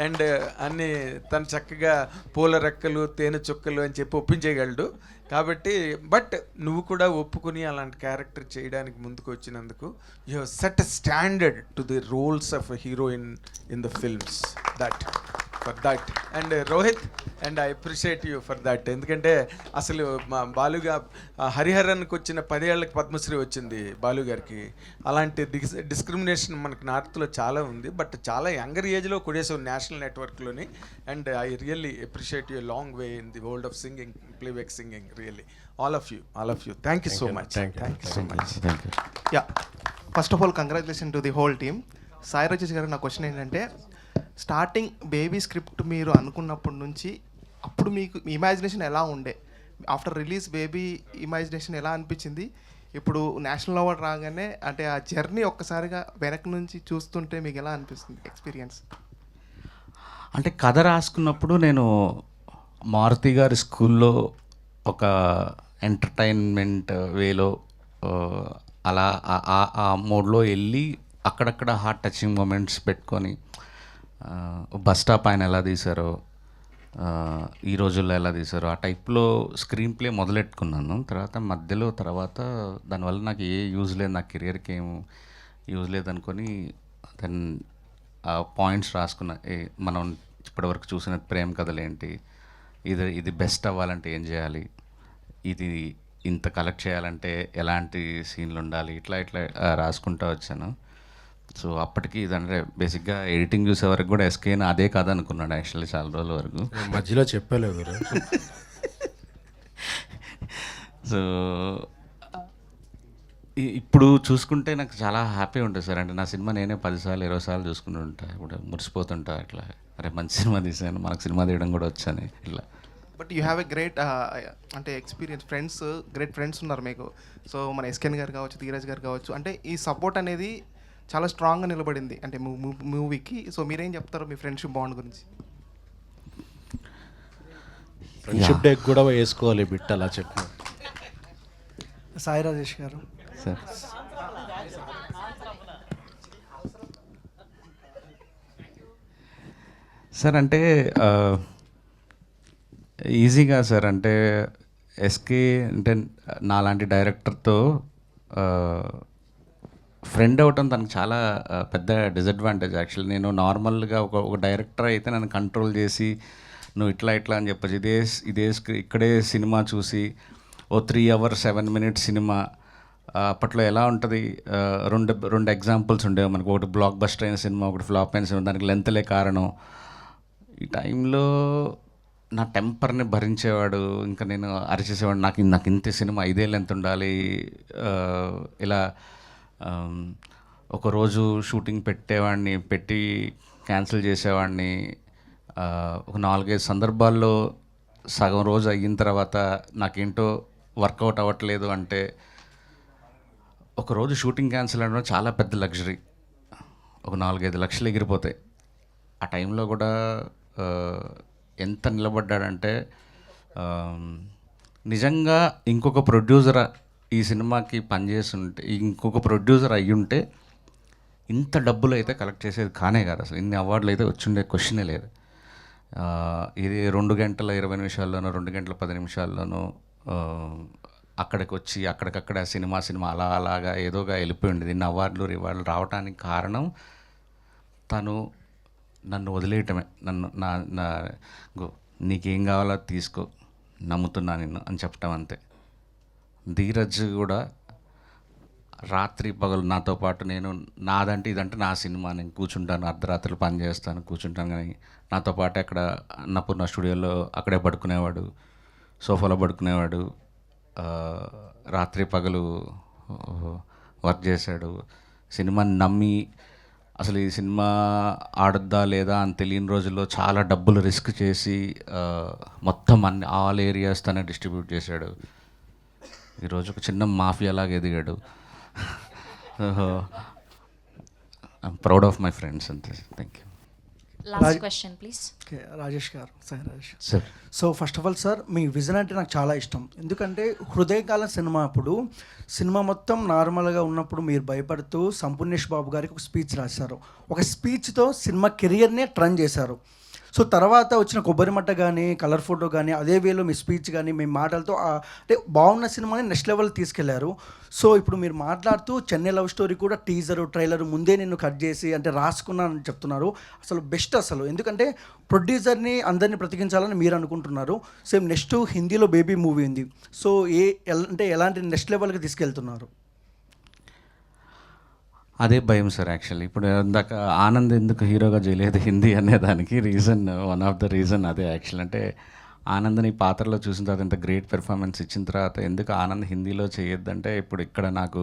అండ్ అన్ని తను చక్కగా పూల రెక్కలు తేనె చుక్కలు అని చెప్పి ఒప్పించేయగలడు. కాబట్టి బట్ నువ్వు కూడా ఒప్పుకుని అలాంటి క్యారెక్టర్ చేయడానికి ముందుకు వచ్చినందుకు you have set a standard to the roles of a heroine in the films. That for that. And Rohit, and I appreciate you for that. ఎందుకంటే అసలు మా బాలుగా హరిహరన్కి వచ్చిన 10 ఏళ్ళకి పద్మశ్రీ వచ్చింది బాలు గారికి. అలాంటి డిస్క్రిమినేషన్ మనకి నార్త్లో చాలా ఉంది, బట్ చాలా యంగర్ ఏజ్లో కొడేసాం నేషనల్ నెట్వర్క్లోని. And I really appreciate you long way in the world of singing, playback singing. Really all of you. Thank you so much. Thank you so much. Yeah, first of all congratulation to the whole team. Sai Rajesh గారు, నా question ఏంటంటే, starting baby script మీరు అనుకున్నప్పటి నుంచి అప్పుడు మీకు imagination ఎలా ఉండే? After release baby imagination ఎలా అనిపించింది? ఇప్పుడు నేషనల్ అవార్డ్ రాగానే అంటే ఆ జర్నీ ఒక్కసారిగా వెనక నుంచి చూస్తుంటే మీకు ఎలా అనిపిస్తుంది ఎక్స్పీరియన్స్? అంటే కథ రాసుకున్నప్పుడు నేను మారుతి గారి స్కూల్లో ఒక ఎంటర్టైన్మెంట్ వేలో అలా ఆ మోడ్లో వెళ్ళి అక్కడక్కడ హార్ట్ టచింగ్ మూమెంట్స్ పెట్టుకొని బస్ స్టాప్ ఆయన ఎలా తీశారో, ఈ రోజుల్లో ఎలా తీశారో ఆ టైప్లో స్క్రీన్ ప్లే మొదలెట్టుకున్నాను. తర్వాత దానివల్ల నాకు ఏ యూజ్ లేదు, నా కెరియర్కి ఏం యూజ్ లేదనుకొని దెన్ ఆ పాయింట్స్ రాసుకున్నా. మనం ఇప్పటివరకు చూసిన ప్రేమ కథలేంటి, ఇది బెస్ట్ అవ్వాలంటే ఏం చేయాలి, ఇది ఇంత కలెక్ట్ చేయాలంటే ఎలాంటి సీన్లు ఉండాలి, ఇట్లా రాసుకుంటూ వచ్చాను. సో అప్పటికి ఇదంటే బేసిక్గా ఎడిటింగ్ చూసే వరకు కూడా ఎస్కేని అదే కథ అనుకున్నాడు యాక్చువల్లీ చాలా రోజుల వరకు. మధ్యలో చెప్పలేదు. సో ఇప్పుడు చూసుకుంటే నాకు చాలా హ్యాపీ ఉంటుంది సార్. అంటే నా సినిమా నేనే 10 సార్లు 20 సార్లు చూసుకుంటూ ఉంటా, ఇప్పుడు మురిసిపోతుంటా అట్లా, అరే మంచి సినిమా తీసాను, మనకు సినిమా తీయడం కూడా వచ్చాను ఇట్లా. But you have a great అంటే ఎక్స్పీరియన్స్, గ్రేట్ ఫ్రెండ్స్ ఉన్నారు మీకు. సో మన ఎస్కేన్ గారు కావచ్చు, ధీరజ్ గారు కావచ్చు, అంటే ఈ సపోర్ట్ అనేది చాలా స్ట్రాంగ్గా నిలబడింది అంటే మూవీకి. సో మీరేం చెప్తారు మీ ఫ్రెండ్షిప్ బాండ్ గురించి? ఫ్రెండ్షిప్ డే కూడా వేసుకోవాలి బిట్ అలా చెప్పు. సాయి రాజేష్ గారు సార్, సార్ అంటే ఈజీగా సార్, అంటే ఎస్కే అంటే నాలాంటి డైరెక్టర్తో ఫ్రెండ్ అవ్వటం తనకు చాలా పెద్ద డిసడ్వాంటేజ్ యాక్చువల్లీ. నేను నార్మల్గా ఒక డైరెక్టర్ అయితే నన్ను కంట్రోల్ చేసి నువ్వు ఇట్లా అని చెప్పచ్చు. ఇక్కడే సినిమా చూసి ఓ 3 hours 7 minutes సినిమా అప్పట్లో ఎలా ఉంటుంది, రెండు ఎగ్జాంపుల్స్ ఉండేవి మనకు. ఒకటి బ్లాక్ బస్టర్ అయిన సినిమా, ఒకటి ఫ్లాప్ అయిన సినిమా, దానికి లెంత్లే కారణం. ఈ టైంలో నా టెంపర్ని భరించేవాడు, ఇంకా నేను అరిచేసేవాడు, నాకు ఇంత సినిమా ఇదే లెంత్ ఉండాలి ఇలా. ఒకరోజు షూటింగ్ పెట్టి క్యాన్సిల్ చేసేవాడిని. ఒక 4-5 సందర్భాల్లో సగం రోజు అయిన తర్వాత నాకేంటో వర్కౌట్ అవ్వట్లేదు అంటే, ఒకరోజు షూటింగ్ క్యాన్సిల్ అవ్వడం చాలా పెద్ద లగ్జరీ. ఒక 4-5 లక్షలు ఎగిరిపోతాయి. ఆ టైంలో కూడా ఎంత నిలబడ్డాడంటే, నిజంగా ఇంకొక ప్రొడ్యూసర్ ఈ సినిమాకి పనిచేస్తుంటే, ఇంకొక ప్రొడ్యూసర్ అయ్యుంటే ఇంత డబ్బులు అయితే కలెక్ట్ చేసేది కానే కాదు అసలు. ఇన్ని అవార్డులు అయితే వచ్చిండే క్వశ్చనే లేదు. ఇది 2 గంటల 20 నిమిషాల్లోనో 2 గంటల 10 నిమిషాల్లోనో అక్కడికి వచ్చి అక్కడికక్కడ సినిమా అలాగా ఏదోగా వెళ్ళిపోయింది. ఇన్ని అవార్డులు రివార్డులు రావడానికి కారణం తను నన్ను వదిలేయటమే. నీకేం కావాలో తీసుకో, నమ్ముతున్నా నిన్ను అని చెప్పటం అంతే. ధీరజ్ కూడా రాత్రి పగలు నాతో పాటు, నాదంటే ఇదంటే నా సినిమా, నేను కూర్చుంటాను, అర్ధరాత్రులు పని చేస్తాను, కూర్చుంటాను, కానీ నాతో పాటు అక్కడ అన్నపూర్ణ స్టూడియోలో అక్కడే పడుకునేవాడు, సోఫాలో పడుకునేవాడు, రాత్రి పగలు వర్క్ చేశాడు. సినిమాని నమ్మి అసలు ఈ సినిమా ఆడద్దా లేదా అని తెలియని రోజుల్లో చాలా డబ్బులు రిస్క్ చేసి మొత్తం ఆల్ ఏరియాస్ తనే డిస్ట్రిబ్యూట్ చేశాడు. ఈరోజు ఒక చిన్న మాఫియాలాగా ఎదిగాడు. I'm proud of my friends అంతే. Thank you. Last question please. Okay, Rajesh garu, Sai Rajesh sir. So first of all sir, మీ విజన్ అంటే నాకు చాలా ఇష్టం. ఎందుకంటే హృదయకాలం సినిమా అప్పుడు సినిమా మొత్తం నార్మల్గా ఉన్నప్పుడు మీరు భయపడుతూ సంపూర్ణేష్ బాబు గారికి ఒక స్పీచ్ రాశారు. ఒక స్పీచ్తో సినిమా కెరియర్నే టర్న్ చేశారు. సో తర్వాత వచ్చిన కొబ్బరి మట్ట కానీ కలర్ ఫోటో కానీ అదే వేలో మీ స్పీచ్ కానీ మీ మాటలతో అంటే బాగున్న సినిమాని నెక్స్ట్ లెవెల్ తీసుకెళ్లారు. సో ఇప్పుడు మీరు మాట్లాడుతూ చెన్నై లవ్ స్టోరీ కూడా టీజరు ట్రైలర్ ముందే నిన్ను కట్ చేసి అంటే రాసుకున్నానని చెప్తున్నారు. అసలు బెస్ట్ అసలు, ఎందుకంటే ప్రొడ్యూసర్ని అందరినీ బ్రతికించాలని మీరు అనుకుంటున్నారు. సేమ్ నెక్స్ట్ హిందీలో బేబీ మూవీ ఉంది. సో అంటే ఎలాంటి నెక్స్ట్ లెవెల్కి తీసుకెళ్తున్నారు? అదే భయం సార్ యాక్చువల్లీ. ఇప్పుడు ఇందాక ఆనంద్ ఎందుకు హీరోగా చేయలేదు హిందీ అనే దానికి reason, one of the reason అదే యాక్చువల్. అంటే ఆనంద్ని పాత్రలో చూసిన తర్వాత ఇంత గ్రేట్ పెర్ఫార్మెన్స్ ఇచ్చిన తర్వాత ఎందుకు ఆనంద్ హిందీలో చేయొద్దంటే, ఇప్పుడు ఇక్కడ నాకు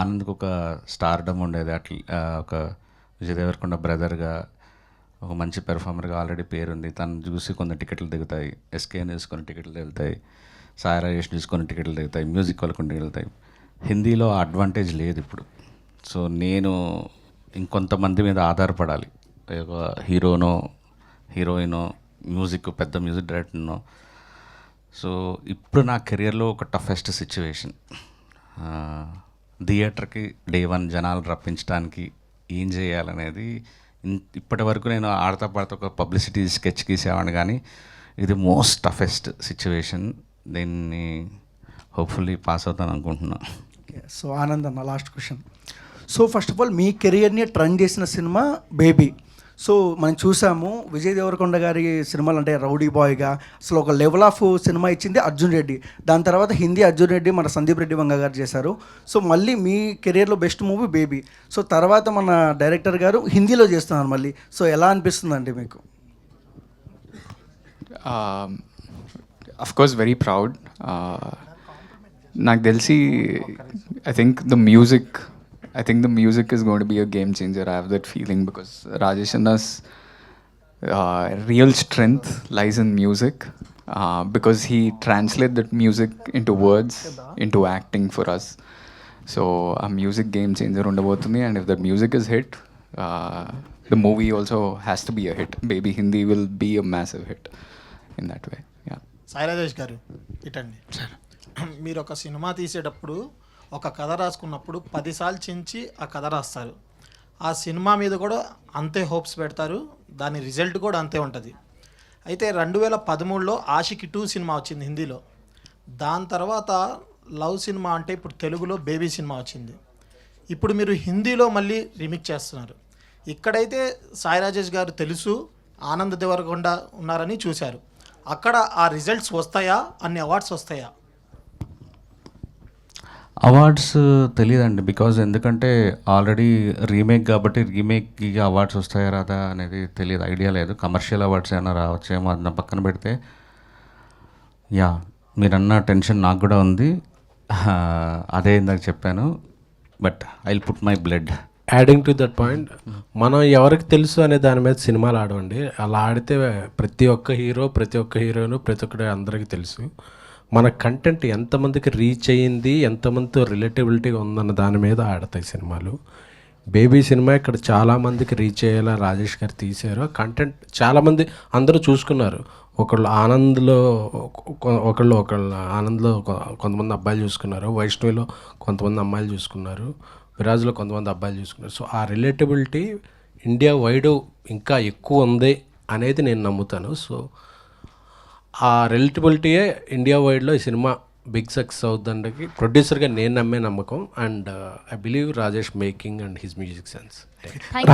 ఆనంద్కి ఒక స్టార్డమ్ ఉండేది. అట్లా ఒక విజయ్ దేవరకొండ బ్రదర్గా ఒక మంచి పెర్ఫార్మర్గా ఆల్రెడీ పేరుంది. తను చూసి కొన్ని టికెట్లు దిగుతాయి, ఎస్కేని చూసుకొని టికెట్లు దిగుతాయి, సాయి రాజేష్ చూసుకొని టికెట్లు దిగుతాయి, మ్యూజిక్ వాళ్ళ కొన్ని దిగుతాయి. హిందీలో అడ్వాంటేజ్ లేదు ఇప్పుడు. సో నేను ఇంకొంతమంది మీద ఆధారపడాలి, ఒక హీరోనో హీరోయినో మ్యూజిక్ పెద్ద మ్యూజిక్ డైరెక్టర్నో. సో ఇప్పుడు నా కెరియర్లో ఒక టఫెస్ట్ సిచ్యువేషన్. థియేటర్కి డే 1 జనాలు రప్పించడానికి ఏం చేయాలనేది ఇప్పటి వరకు నేను ఆడతా పాడతా ఒక పబ్లిసిటీ స్కెచ్ గీసేవాడిని, కానీ ఇది మోస్ట్ టఫెస్ట్ సిచ్యువేషన్. దీన్ని హోప్ఫుల్లీ పాస్ అవుతాను అనుకుంటున్నాను. సో ఆనంద్ అన్న, last question. So first of all మీ కెరియర్ని ట్రన్ చేసిన సినిమా బేబీ. సో మనం చూసాము విజయ్ దేవరకొండ గారి సినిమాలు అంటే రౌడీ బాయ్గా అసలు ఒక లెవెల్ ఆఫ్ సినిమా ఇచ్చింది అర్జున్ రెడ్డి. దాని తర్వాత హిందీ అర్జున్ రెడ్డి మన సందీప్ రెడ్డి వంగ గారు చేశారు. సో మళ్ళీ మీ కెరియర్లో బెస్ట్ మూవీ బేబీ. సో తర్వాత మన డైరెక్టర్ గారు హిందీలో చేస్తున్నారు మళ్ళీ. సో ఎలా అనిపిస్తుందండి మీకు? Of course, very proud. నాకు తెలిసి I think the music is going to be a game changer. I have that feeling because Rajesh Anna's real strength lies in music, because he translates that music into words, into acting for us. So a music game changer undabotundi, and if that music is hit, the movie also has to be a hit. Baby Hindi will be a massive hit in that way. Yeah. Sai Rajesh గారు ఇటండి. మీరు ఒక cinema తీసేటప్పుడు ఒక కథ రాసుకున్నప్పుడు 10 సార్లు చించి ఆ కథ రాస్తారు. ఆ సినిమా మీద కూడా అంతే హోప్స్ పెడతారు, దాని రిజల్ట్ కూడా అంతే ఉంటుంది. అయితే 2013లో ఆషికి 2 సినిమా వచ్చింది హిందీలో. దాని తర్వాత లవ్ సినిమా అంటే ఇప్పుడు తెలుగులో బేబీ సినిమా వచ్చింది. ఇప్పుడు మీరు హిందీలో మళ్ళీ రీమిక్స్ చేస్తున్నారు. ఇక్కడైతే సాయి రాజేష్ గారు తెలుసు, ఆనంద్ దేవరకొండ ఉన్నారని చూశారు. అక్కడ ఆ రిజల్ట్స్ వస్తాయా, అన్ని అవార్డ్స్ వస్తాయా? అవార్డ్స్ తెలియదండి, బికాజ్ ఎందుకంటే ఆల్రెడీ రీమేక్ కాబట్టి రీమేక్కి అవార్డ్స్ వస్తాయా రాదా అనేది తెలియదు, ఐడియా లేదు. కమర్షియల్ అవార్డ్స్ ఏమైనా రావచ్చేమో, అది నా పక్కన పెడితే యా మీరన్న టెన్షన్ నాకు కూడా ఉంది. అదే ఇందాక చెప్పాను, but I will put my blood. Adding to that point, మనం ఎవరికి తెలుసు అనే దాని మీద సినిమాలు ఆడవండి. అలా ఆడితే ప్రతి ఒక్క హీరో, ప్రతి ఒక్క హీరోయిన్, ప్రతి ఒక్కటి అందరికీ తెలుసు. మన కంటెంట్ ఎంతమందికి రీచ్ అయ్యింది, ఎంతమందితో రిలేటబిలిటీగా ఉందన్న దాని మీద ఆడతాయి సినిమాలు. బేబీ సినిమా ఇక్కడ చాలామందికి రీచ్ అయ్యేలా రాజేష్ గారు తీశారు. కంటెంట్ చాలామంది అందరూ చూసుకున్నారు. ఒకళ్ళు ఆనంద్లో ఒకళ్ళు ఆనంద్లో కొంతమంది అబ్బాయిలు చూసుకున్నారు, వైష్ణవిలో కొంతమంది అమ్మాయిలు చూసుకున్నారు, విరాజ్లో కొంతమంది అబ్బాయిలు చూసుకున్నారు. సో ఆ రిలేటబిలిటీ ఇండియా వైడ్ ఇంకా ఎక్కువ ఉంది అనేది నేను నమ్ముతాను. సో ఆ రిలేటబిలిటీయే ఇండియా వైడ్లో ఈ సినిమా బిగ్ సక్సెస్ అవుతుందంటే ప్రొడ్యూసర్గా నేను నమ్మే నమ్మకం. And I believe Rajesh making and his music sense.